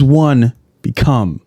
one become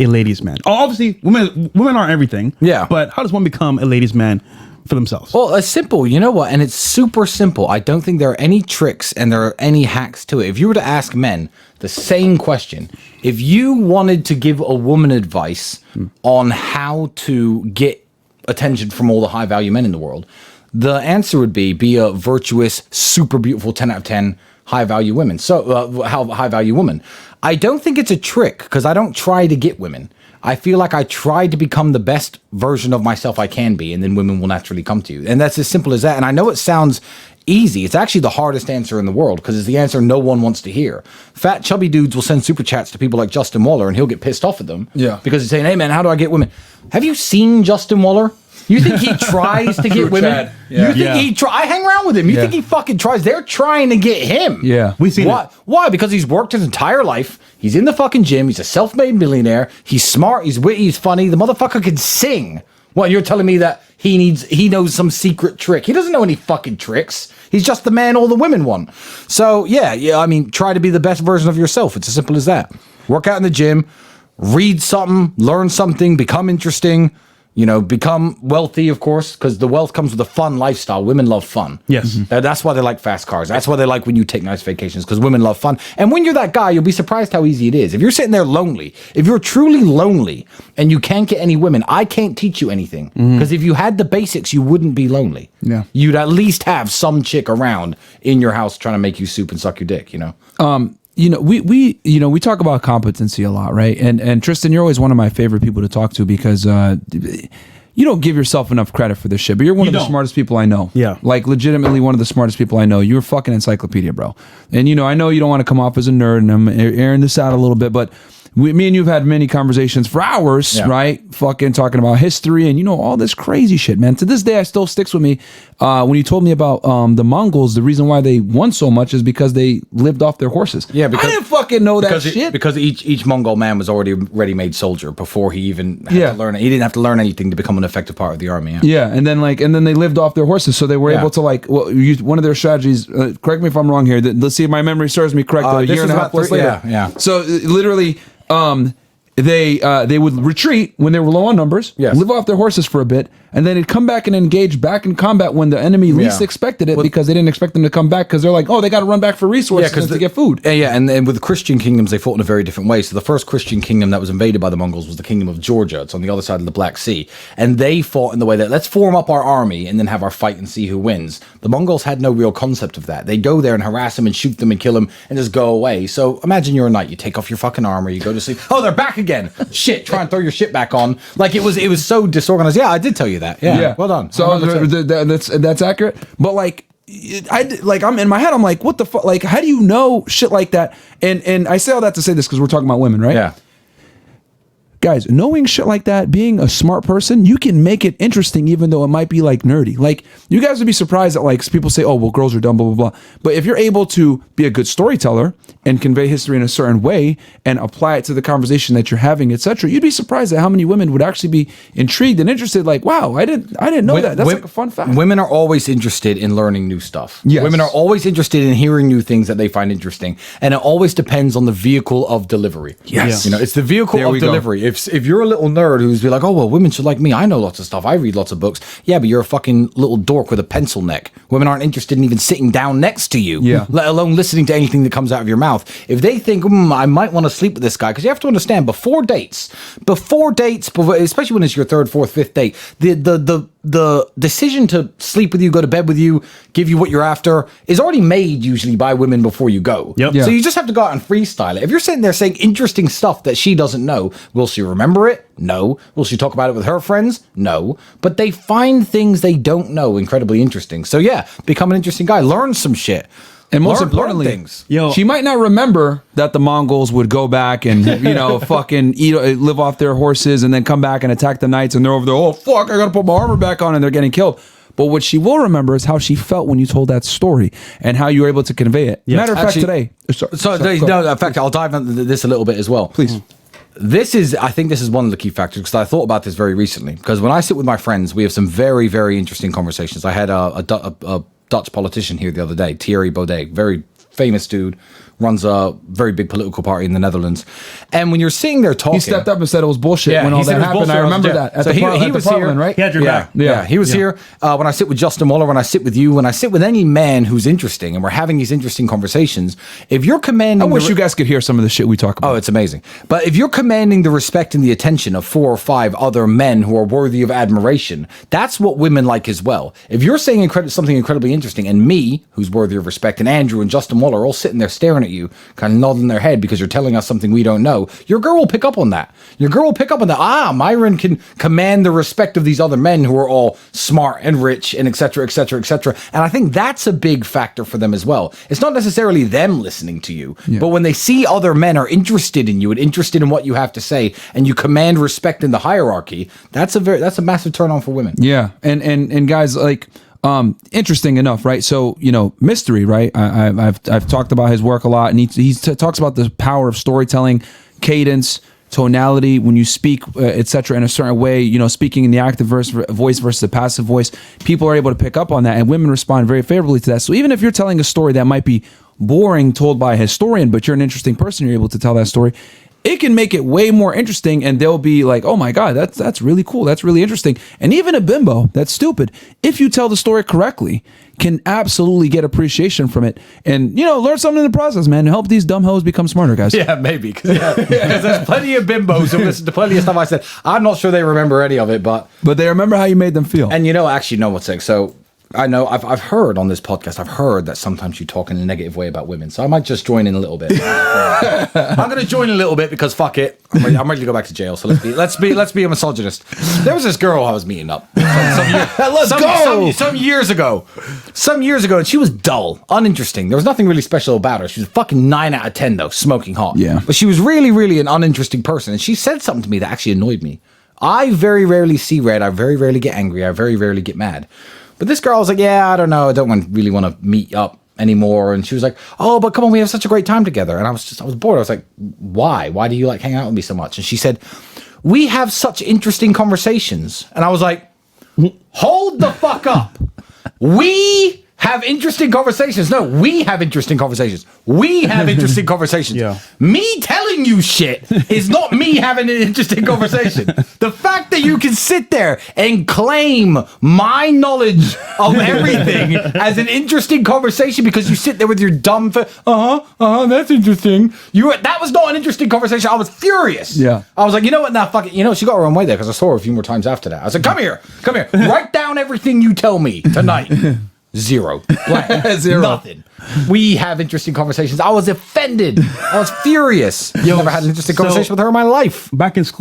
a ladies' man? Oh, obviously, women aren't everything. Yeah. But how does one become a ladies' man for themselves? Well, it's simple. You know what? And it's super simple. I don't think there are any tricks and there are any hacks to it. If you were to ask men the same question, if you wanted to give a woman advice on how to get attention from all the high value men in the world, the answer would be a virtuous, super beautiful 10 out of 10 high value women. So high value woman. I don't think it's a trick because I don't try to get women. I feel like I try to become the best version of myself I can be, and then women will naturally come to you. And that's as simple as that. And I know it sounds easy. It's actually the hardest answer in the world because it's the answer no one wants to hear. Fat, chubby dudes will send super chats to people like Justin Waller, and he'll get pissed off at them. Yeah. Because he's saying, hey, man, how do I get women? Have you seen Justin Waller? You think he tries to get women? Chad. Yeah. You think I hang around with him. You think he fucking tries? They're trying to get him. Yeah. We see Why? Why? Because he's worked his entire life. He's in the fucking gym. He's a self-made millionaire. He's smart. He's witty. He's funny. The motherfucker can sing. What, you're telling me that he knows some secret trick? He doesn't know any fucking tricks. He's just the man all the women want. So, yeah, I mean, try to be the best version of yourself. It's as simple as that. Work out in the gym. Read something. Learn something. Become interesting. You know, become wealthy, of course, because the wealth comes with a fun lifestyle. Women love fun. Yes. That's why they like fast cars. That's why they like when you take nice vacations, because women love fun. And when you're that guy, you'll be surprised how easy it is. If you're sitting there lonely, if you're truly lonely and you can't get any women, I can't teach you anything. Because if you had the basics, you wouldn't be lonely. Yeah. You'd at least have some chick around in your house trying to make you soup and suck your dick, you know? You know, we talk about competency a lot, right? And Tristan, you're always one of my favorite people to talk to because you don't give yourself enough credit for this shit, but you're one of the smartest people I know. Yeah. Like legitimately one of the smartest people I know. You're a fucking encyclopedia, bro. And you know, I know you don't want to come off as a nerd, and I'm airing this out a little bit, but me and you've had many conversations for hours, right? Fucking talking about history and, you know, all this crazy shit, man. To this day, I still sticks with me. When you told me about the Mongols, the reason why they won so much is because they lived off their horses. Yeah, because I didn't fucking know that shit. Because each Mongol man was already a ready-made soldier before he even had to learn it. He didn't have to learn anything to become an effective part of the army. Yeah, and then they lived off their horses, so they were able to one of their strategies. Correct me if I'm wrong here. Let's see if my memory serves me correct. A year and a half plus later. Yeah. So literally. They would retreat when they were low on numbers, live off their horses for a bit, and then they'd come back and engage back in combat when the enemy least expected it, because they didn't expect them to come back because they're like, oh, they got to run back for resources to get food. And with the Christian kingdoms, they fought in a very different way. So the first Christian kingdom that was invaded by the Mongols was the kingdom of Georgia. It's on the other side of the Black Sea. And they fought in the way that, let's form up our army and then have our fight and see who wins. The Mongols had no real concept of that. They go there and harass them and shoot them and kill them and just go away. So imagine you're a knight. You take off your fucking armor. You go to sleep. Oh, they're back again. Shit, try and throw your shit back on. Like it was so disorganized. Yeah, I did tell you that. Yeah. Well done. So that's accurate. But I'm in my head. I'm like, what the fuck? Like, how do you know shit like that? And I say all that to say this because we're talking about women, right? Yeah. Guys, knowing shit like that, being a smart person, you can make it interesting even though it might be like nerdy. Like, you guys would be surprised that like people say, oh, well, girls are dumb, blah, blah, blah. But if you're able to be a good storyteller and convey history in a certain way and apply it to the conversation that you're having, etc., you'd be surprised at how many women would actually be intrigued and interested. Like, wow, I didn't know that. That's like a fun fact. Women are always interested in learning new stuff. Yes. Women are always interested in hearing new things that they find interesting. And it always depends on the vehicle of delivery. Yes. You know, it's the vehicle of delivery. If you're a little nerd who's be like, oh, well, women should like me. I know lots of stuff. I read lots of books. Yeah, but you're a fucking little dork with a pencil neck. Women aren't interested in even sitting down next to you, let alone listening to anything that comes out of your mouth. If they think, I might want to sleep with this guy, because you have to understand, before dates, especially when it's your third, fourth, fifth date, the decision to sleep with you, go to bed with you, give you what you're after is already made usually by women before you go. Yep. Yeah. So you just have to go out and freestyle it. If you're sitting there saying interesting stuff that she doesn't know, will she remember it? No. Will she talk about it with her friends? No. But they find things they don't know incredibly interesting. So yeah, become an interesting guy. Learn some shit. And most importantly, Yo. she might not remember that the Mongols would go back and, fucking live off their horses and then come back and attack the knights, and they're over there, oh, fuck, I gotta put my armor back on, and they're getting killed. But what she will remember is how she felt when you told that story and how you were able to convey it. Yes. Matter of fact, today. In fact, I'll dive into this a little bit as well. Please. I think this is one of the key factors, because I thought about this very recently. Because when I sit with my friends, we have some very, very interesting conversations. I had a Dutch politician here the other day, Thierry Baudet, very famous dude, runs a very big political party in the Netherlands. And when you're seeing their talking, He stepped up and said it was bullshit when he all said that it was happened. bullshit. I remember that at So the he was Parliament, here, right? He had your back. Yeah, he was here. When I sit with Justin Waller, when I sit with you, when I sit with any man who's interesting, and we're having these interesting conversations, if you're commanding, I wish you guys could hear some of the shit we talk about. oh, it's amazing. But if you're commanding the respect and the attention of 4 or 5 other men who are worthy of admiration, that's what women like as well. If you're saying something incredibly interesting, and me, who's worthy of respect, and Andrew and Justin Waller are all sitting there staring at you, kind of nodding their head because you're telling us something we don't know, your girl will pick up on that. Your girl will pick up on that. Myron can command the respect of these other men who are all smart and rich and et cetera, et cetera, et cetera. And I think that's a big factor for them as well. It's not necessarily them listening to you, but when they see other men are interested in you and interested in what you have to say, and you command respect in the hierarchy, that's a massive turn on for women. Yeah, and guys, like, interesting enough, right? So, you know, Mystery, right? I've talked about his work a lot, and he talks about the power of storytelling, cadence, tonality, when you speak, etc., in a certain way. You know, speaking in the active voice versus the passive voice, people are able to pick up on that, and women respond very favorably to that. So even if you're telling a story that might be boring, told by a historian, but you're an interesting person, you're able to tell that story, it can make it way more interesting, and they'll be like, oh my God, that's really cool. That's really interesting. And even a bimbo that's stupid, if you tell the story correctly, can absolutely get appreciation from it, and, you know, learn something in the process, man, and help these dumb hoes become smarter, guys. Yeah, maybe. Because there's plenty of bimbos who listen to plenty of stuff I said. I'm not sure they remember any of it, but they remember how you made them feel. And you know, actually, know what's sick. So I know I've heard on this podcast, I've heard that sometimes you talk in a negative way about women. So I might just join in a little bit. I'm going to join in a little bit because fuck it. I'm ready to go back to jail. So let's be a misogynist. There was this girl I was meeting up some years ago, and she was dull, uninteresting. There was nothing really special about her. She was a fucking 9 out of 10 though, smoking hot. Yeah. But she was really, really an uninteresting person. And she said something to me that actually annoyed me. I very rarely see red. I very rarely get angry. I very rarely get mad. But this girl was like, yeah, I don't know. I don't really want to meet up anymore. And she was like, oh, but come on, we have such a great time together. And I was bored. I was like, why? Why do you like hang out with me so much? And she said, we have such interesting conversations. And I was like, hold the fuck up. We have interesting conversations. No, we have interesting conversations. We have interesting conversations. Yeah. Me telling you shit is not me having an interesting conversation. The fact that you can sit there and claim my knowledge of everything as an interesting conversation because you sit there with your dumb that's interesting. That was not an interesting conversation. I was furious. Yeah. I was like, you know what? Now, fuck it. You know, she got her own way there because I saw her a few more times after that. I was like, come here. Write down everything you tell me tonight. Zero. Blank. Zero. Nothing. We have interesting conversations. I was offended. I was furious. Never had an interesting conversation with her in my life. Back in school.